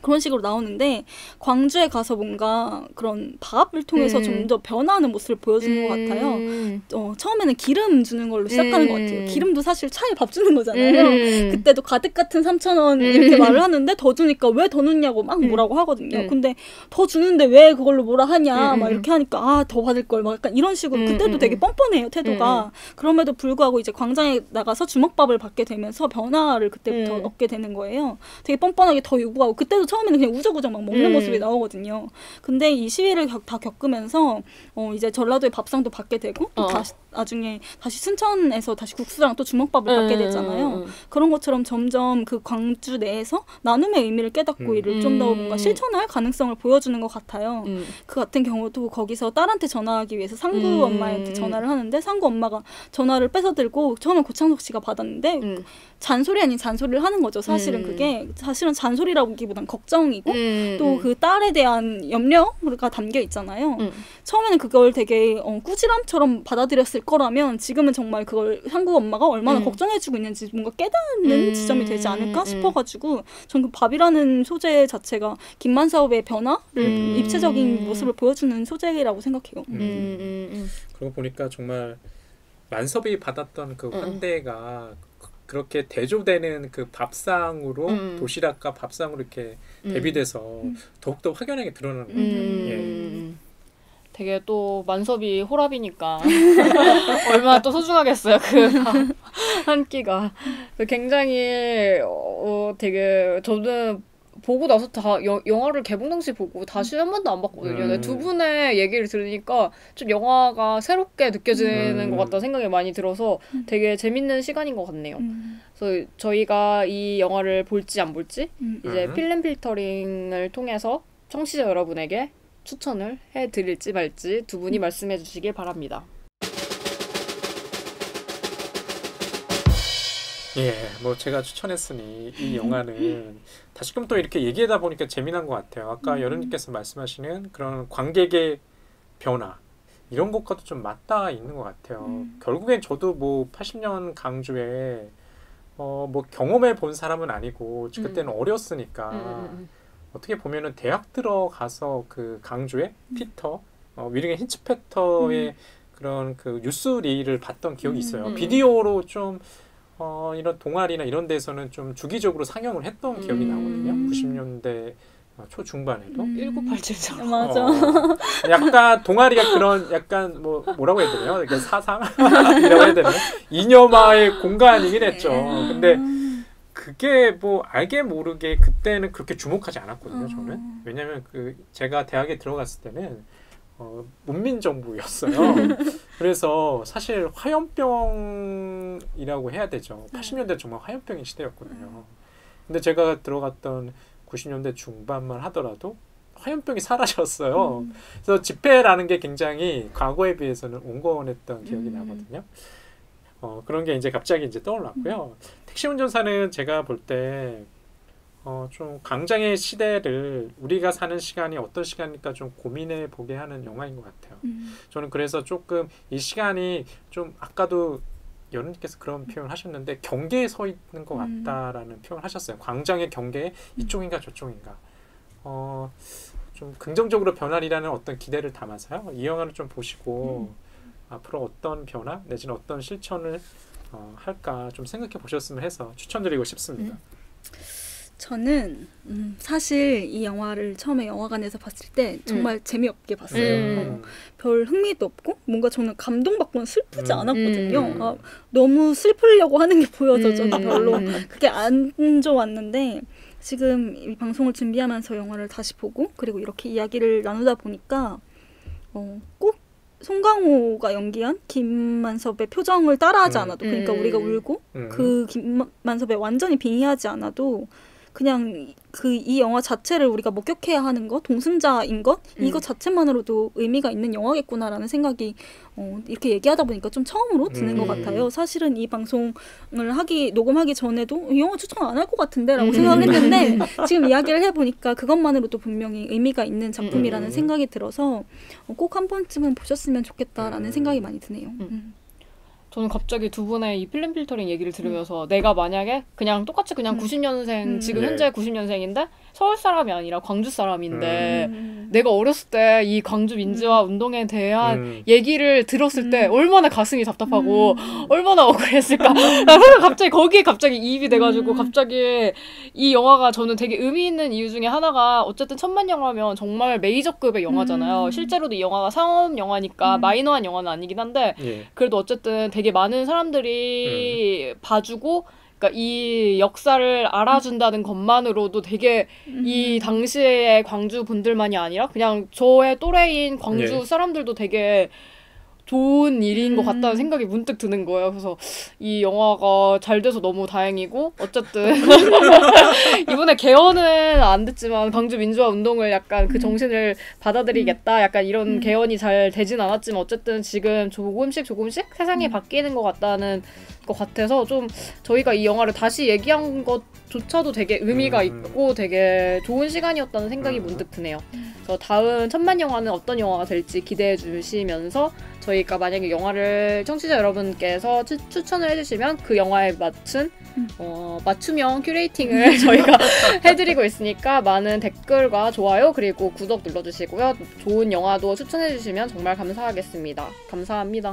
그런 식으로 나오는데 광주에 가서 뭔가 그런 밥을 통해서 좀 더 변화하는 모습을 보여주는 것 같아요. 처음에는 기름 주는 걸로 시작하는 것 같아요. 기름도 사실 차에 밥 주는 거잖아요. 그때도 가득 같은 3,000원 이렇게 말을 하는데 더 주니까 왜 더 넣냐고 막 뭐라고 하거든요. 근데 더 주는데 왜 그걸로 뭐라 하냐 막 이렇게 하니까 더 받을 걸 막 약간 이런 식으로 그때도 되게 뻔뻔해요 태도가. 그럼에도 불구하고 이제 광장에 나가서 주먹밥을 받게 되면서 변화를 그때부터 얻게 되는 거예요. 되게 뻔뻔하게 더 요구하고 그때도 처음에는 그냥 우적우적 막 먹는 모습이 나오거든요. 근데 이 시위를 다 겪으면서 이제 전라도의 밥상도 받게 되고 또 나중에 다시 순천에서 다시 국수랑 또 주먹밥을 받게 되잖아요. 그런 것처럼 점점 그 광주 내에서 나눔의 의미를 깨닫고 이를 좀 더 뭔가 실천할 가능성을 보여주는 것 같아요. 그 같은 경우도 거기서 딸한테 전화하기 위해서 상구 엄마한테 전화를 하는데 상구 엄마가 전화를 뺏어들고 처음에 고창석 씨가 받았는데 잔소리 아닌 잔소리를 하는 거죠. 사실은 그게 사실은 잔소리라기보단 걱정이고 또 그 딸에 대한 염려가 담겨 있잖아요. 처음에는 그걸 되게 꾸지람처럼 받아들였을 거라면 지금은 정말 그걸 상구 엄마가 얼마나 걱정해주고 있는지 뭔가 깨닫는 지점이 되지 않을까 싶어가지고 전 그 밥이라는 소재 자체가 김만사업의 변화를 입체적인 모습을 보여주는 소재라고 생각해요. 그러고 보니까 정말 만섭이 받았던 그 환대가 그렇게 대조되는 그 밥상으로 도시락과 밥상으로 이렇게 대비돼서 더욱더 확연하게 드러나는 것 같아요. 되게 또 만섭이 호랍이니까 얼마나 또 소중하겠어요. 그 한 끼가. 굉장히 되게 저는 보고 나서 다 영화를 개봉 당시 보고 다시 한 번도 안 봤거든요. 근데 두 분의 얘기를 들으니까 좀 영화가 새롭게 느껴지는 것 같다는 생각이 많이 들어서 되게 재밌는 시간인 것 같네요. 그래서 저희가 이 영화를 볼지 안 볼지 이제 필름 필터링을 통해서 청취자 여러분에게 추천을 해드릴지 말지 두 분이 말씀해 주시길 바랍니다. 뭐 제가 추천했으니 이 영화는 다시금 또 이렇게 얘기하다 보니까 재미난 것 같아요. 아까 여름님께서 말씀하시는 그런 관객의 변화 이런 것과도 좀 맞닿아 있는 것 같아요. 결국엔 저도 뭐 80년 강주에 뭐 경험해 본 사람은 아니고 그때는 어렸으니까 어떻게 보면은 대학 들어가서 그 강조의 피터 위링의 힌츠페터의 그런 그 뉴스리를 봤던 기억이 있어요. 비디오로 좀 이런 동아리나 이런 데서는 좀 주기적으로 상영을 했던 기억이 나거든요. 90년대 초중반에도 1987처럼 맞아. 약간 동아리가 그런 약간 뭐라고 해야 되나요? 이게 사상이라고 해야 되나요? 이념화의 공간이긴 했죠. 근데 그게 뭐 알게 모르게 그때는 그렇게 주목하지 않았거든요. 저는 왜냐하면 그 제가 대학에 들어갔을 때는 문민정부였어요. 그래서 사실 화염병이라고 해야 되죠. 80년대 정말 화염병의 시대였거든요. 근데 제가 들어갔던 90년대 중반만 하더라도 화염병이 사라졌어요. 그래서 집회라는 게 굉장히 과거에 비해서는 온건했던 기억이 나거든요. 그런 게 이제 갑자기 이제 떠올랐고요. 택시 운전사는 제가 볼 때 좀 강장의 시대를 우리가 사는 시간이 어떤 시간일까 좀 고민해 보게 하는 영화인 것 같아요. 저는 그래서 조금 이 시간이 좀 아까도 여러분께서 그런 표현을 하셨는데 경계에 서 있는 것 같다라는 표현을 하셨어요. 광장의 경계에 이쪽인가 저쪽인가. 좀 긍정적으로 변하리라는 어떤 기대를 담아서요. 이 영화를 좀 보시고 앞으로 어떤 변화 내지는 어떤 실천을 할까 좀 생각해 보셨으면 해서 추천드리고 싶습니다. 저는 사실 이 영화를 처음에 영화관에서 봤을 때 정말 재미없게 봤어요. 별 흥미도 없고 뭔가 저는 감동받고는 슬프지 않았거든요. 너무 슬프려고 하는 게 보여서 저는 별로 그게 안 좋았는데 지금 이 방송을 준비하면서 영화를 다시 보고 그리고 이렇게 이야기를 나누다 보니까 꼭 송강호가 연기한 김만섭의 표정을 따라하지 않아도 그러니까 우리가 울고 그 김만섭에 완전히 빙의하지 않아도 그냥 이 영화 자체를 우리가 목격해야 하는 것, 동승자인 것 이것 자체만으로도 의미가 있는 영화겠구나라는 생각이 이렇게 얘기하다 보니까 좀 처음으로 드는 것 같아요. 사실은 이 방송을 녹음하기 전에도 이 영화 추천 안 할 것 같은데 라고 생각을 했는데 지금 이야기를 해보니까 그것만으로도 분명히 의미가 있는 작품이라는 생각이 들어서 꼭 한 번쯤은 보셨으면 좋겠다라는 생각이 많이 드네요. 저는 갑자기 두 분의 이 필름 필터링 얘기를 들으면서 내가 만약에 그냥 똑같이 그냥 90년생 지금 현재 90년생인데 서울 사람이 아니라 광주 사람인데 내가 어렸을 때 이 광주 민주화 운동에 대한 얘기를 들었을 때 얼마나 가슴이 답답하고 얼마나 억울했을까. 거기에 갑자기 이입이 돼가지고 갑자기 이 영화가 저는 되게 의미 있는 이유 중에 하나가 어쨌든 천만 영화면 정말 메이저급의 영화잖아요. 실제로도 이 영화가 상업 영화니까 마이너한 영화는 아니긴 한데 그래도 어쨌든 되게 많은 사람들이 봐주고 그러니까 이 역사를 알아준다는 것만으로도 되게 이 당시의 광주 분들만이 아니라 그냥 저의 또래인 광주 사람들도 되게 좋은 일인 것 같다는 생각이 문득 드는 거예요. 그래서 이 영화가 잘 돼서 너무 다행이고 어쨌든 이번에 개헌은 안 됐지만 광주 민주화 운동을 약간 그 정신을 받아들이겠다 약간 이런 개헌이 잘 되진 않았지만 어쨌든 지금 조금씩 세상이 바뀌는 것 같다는 것 같아서 좀 저희가 이 영화를 다시 얘기한 것조차도 되게 의미가 있고 되게 좋은 시간이었다는 생각이 문득 드네요. 그래서 다음 천만 영화는 어떤 영화가 될지 기대해 주시면서 저희가 만약에 영화를 청취자 여러분께서 추천을 해주시면 그 영화에 맞춘 맞춤형 큐레이팅을 저희가 해드리고 있으니까 많은 댓글과 좋아요 그리고 구독 눌러주시고요. 좋은 영화도 추천해주시면 정말 감사하겠습니다. 감사합니다.